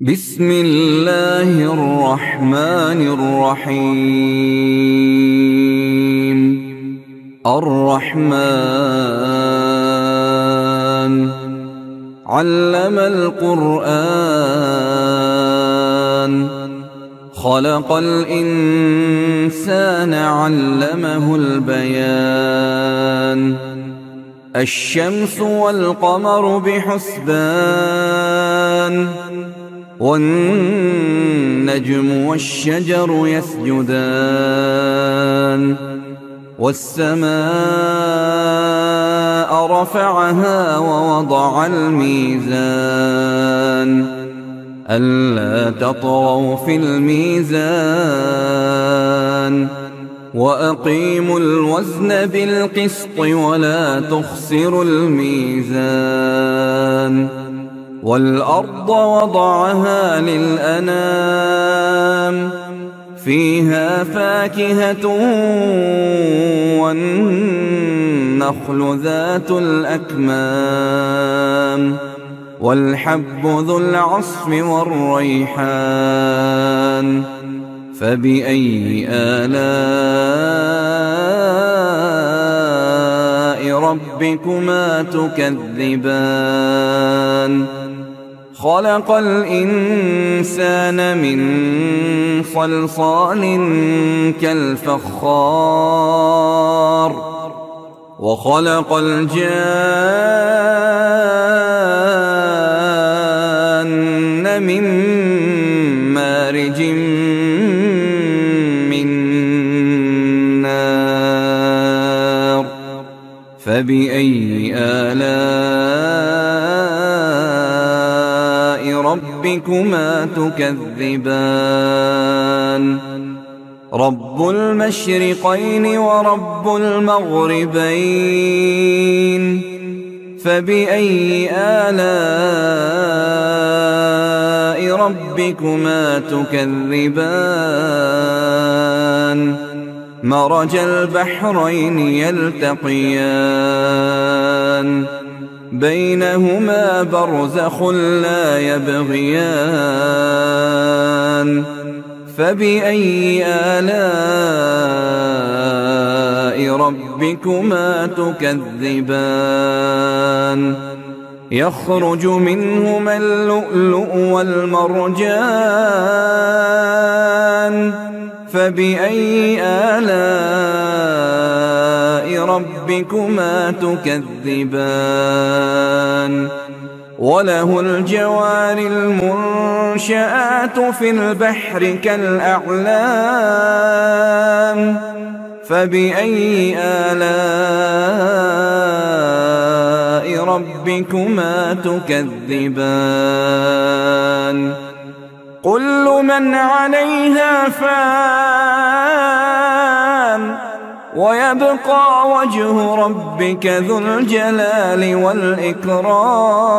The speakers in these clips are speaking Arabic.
بسم الله الرحمن الرحيم. الرحمن علم القرآن، خلق الإنسان علمه البيان. الشمس والقمر بحسبان، والنجم والشجر يسجدان. والسماء رفعها ووضع الميزان، ألا تطغوا في الميزان، وأقيموا الوزن بالقسط ولا تخسروا الميزان. والأرض وضعها للأنام، فيها فاكهة والنخل ذات الأكمام، والحب ذو العصف والريحان. فبأي آلاء ربكما تكذبان؟ خلق الإنسان من صلصال كالفخار، وخلق الجان من مارج من نار. فبأي آلاء ربكما تكذبان؟ رب المشرقين ورب المغربين، فبأي آلاء ربكما تكذبان؟ مرج البحرين يلتقيان، بينهما برزخ لا يبغيان. فبأي آلاء ربكما تكذبان؟ يخرج منهما اللؤلؤ والمرجان، فبأي آلاء ربكما تكذبان؟ وله الجوار المنشآت في البحر كالأعلام، فبأي آلاء ربكما تكذبان؟ كل من عليها فان، ويبقى وجه ربك ذو الجلال والإكرام.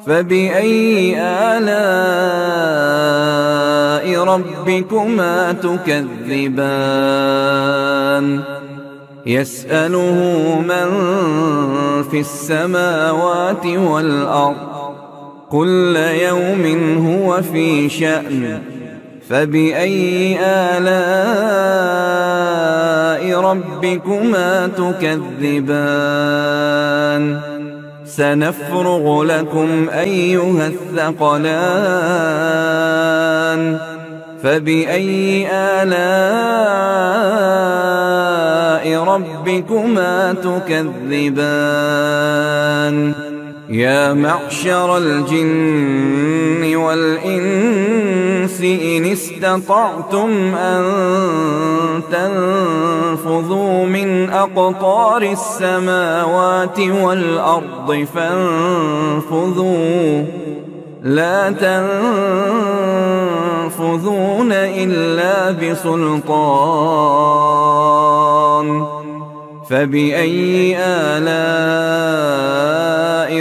فبأي آلاء ربكما تكذبان؟ يسأله من في السماوات والأرض، كل يوم هو في شأن. فبأي آلاء ربكما تكذبان؟ سنفرغ لكم أيها الثقلان. فبأي آلاء ربكما تكذبان؟ يا معشر الجن والإنس إن استطعتم أن تنفذوا من أقطار السماوات والأرض فانفذوا، لا تنفذون إلا بسلطان. فبأي آلاء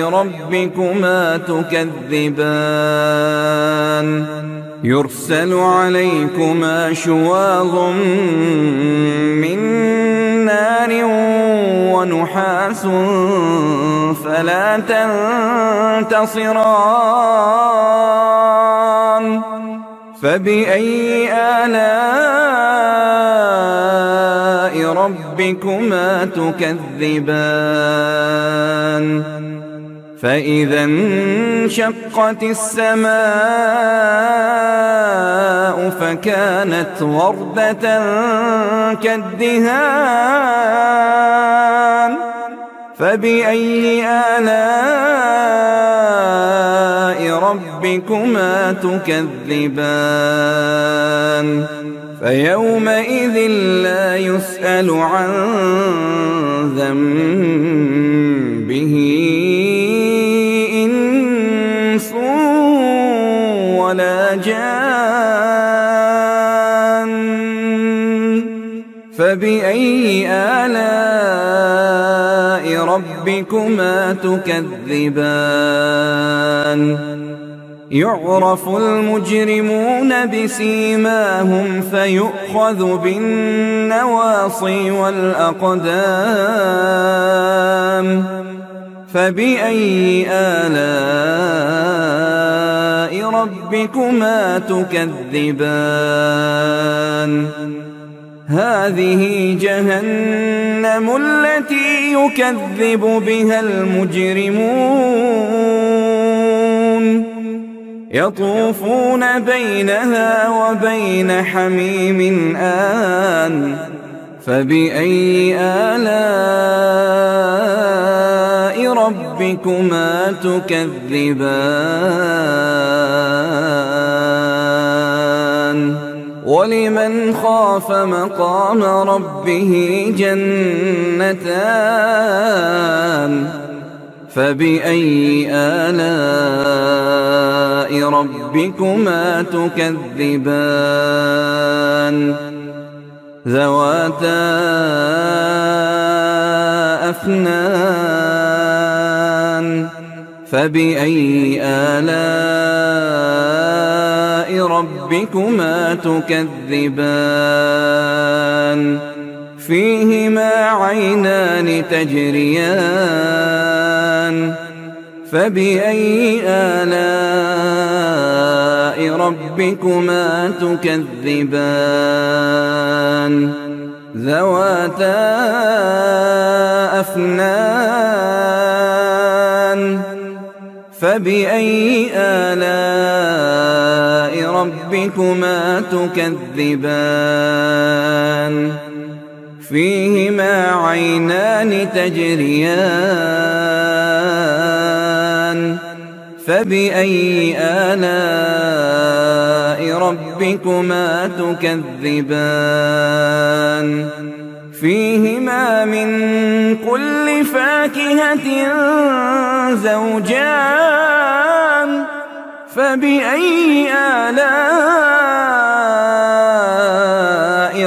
ربكما تكذبان؟ يرسل عليكما شواظ من نار ونحاس فلا تنتصران فبأي آلاء ربكما تكذبان فإذا انشقت السماء فكانت وردة كالدهان فبأي آلاء ربكما تكذبان فيومئذ لا يسأل عن ذنبه إنس ولا جان فبأي آلاء ربكما تكذبان يعرف المجرمون بسيماهم فيؤخذ بالنواصي والأقدام فبأي آلاء ربكما تكذبان هذه جهنم التي يكذب بها المجرمون يطوفون بينها وبين حميم آن فبأي آلاء ربكما تكذبان ولمن خاف مقام ربه جنتان فبأي آلاء ربكما تكذبان ذواتا أفنان فبأي آلاء ربكما تكذبان فيهما عينان تجريان فبأي آلاء ربكما تكذبان ذواتا أفنان فبأي آلاء ربكما تكذبان فيهما عينان تجريان فبأي آلاء ربكما تكذبان فيهما من كل فاكهة زوجان فبأي آلاء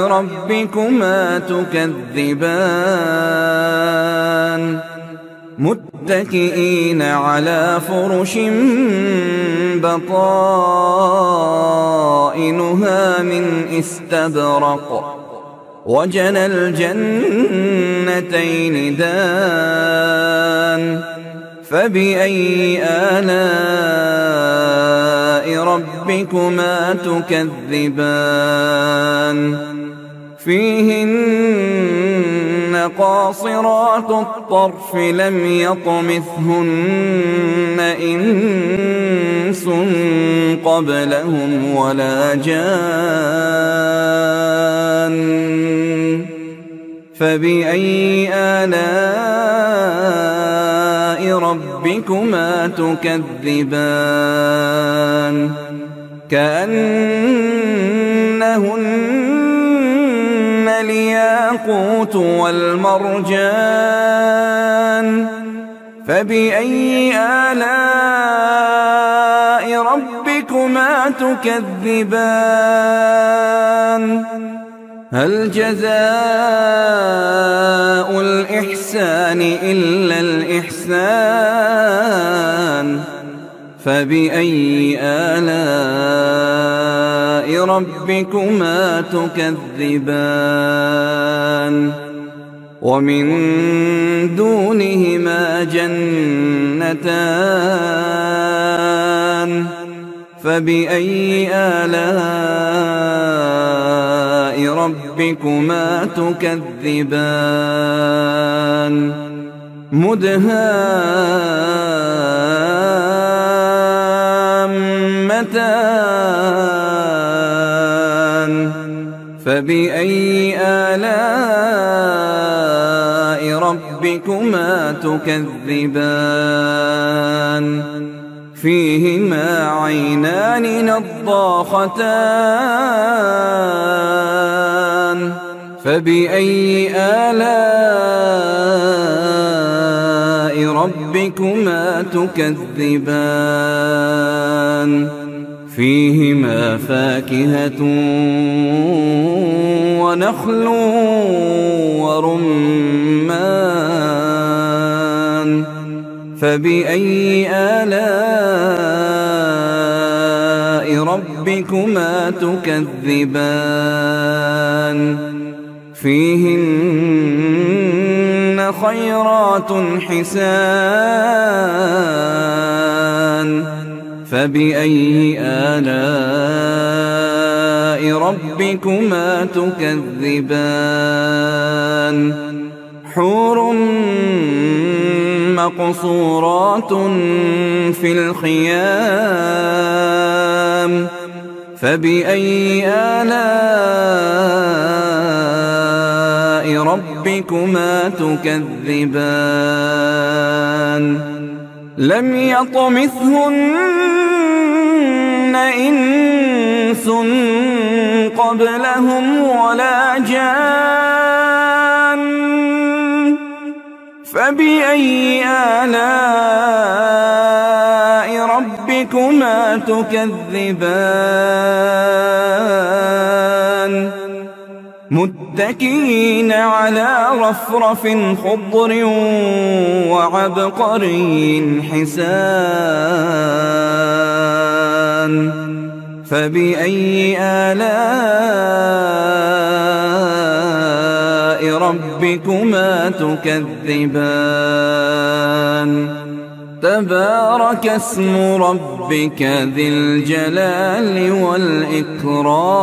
ربكما تكذبان متكئين على فرش بطائنها من استبرق وجنى الجنتين دان فبأي آلاء ربكما تكذبان فيهن قاصرات الطرف لم يطمثهن إنس قبلهم ولا جان فبأي آلاء ربكما تكذبان كأنهن الياقوت والمرجان فبأي آلاء ربكما تكذبان هل جزاء الإحسان إلا الإحسان فبأي آلاء ربكما تكذبان ومن دونهما جنتان فبأي آلاء ربكما تكذبان مدهامتان فبأي آلاء ربكما تكذبان فيهما عينان نضاختان فبأي آلاء ربكما تكذبان فيهما فاكهة ونخل ورمان فبأي آلاء ربكما تكذبان فيهن خيرات حسان فبأي آلاء ربكما تكذبان حور مقصورات في الخيام فبأي آلاء ربكما تكذبان لم يطمثهن إنس قبلهم ولا جان فبأي آلاء ربكما تكذبان متكئين على رفرف خضر وعبقري حسان فبأي آلاء ربكما تكذبان تبارك اسم ربك ذي الجلال والإكرام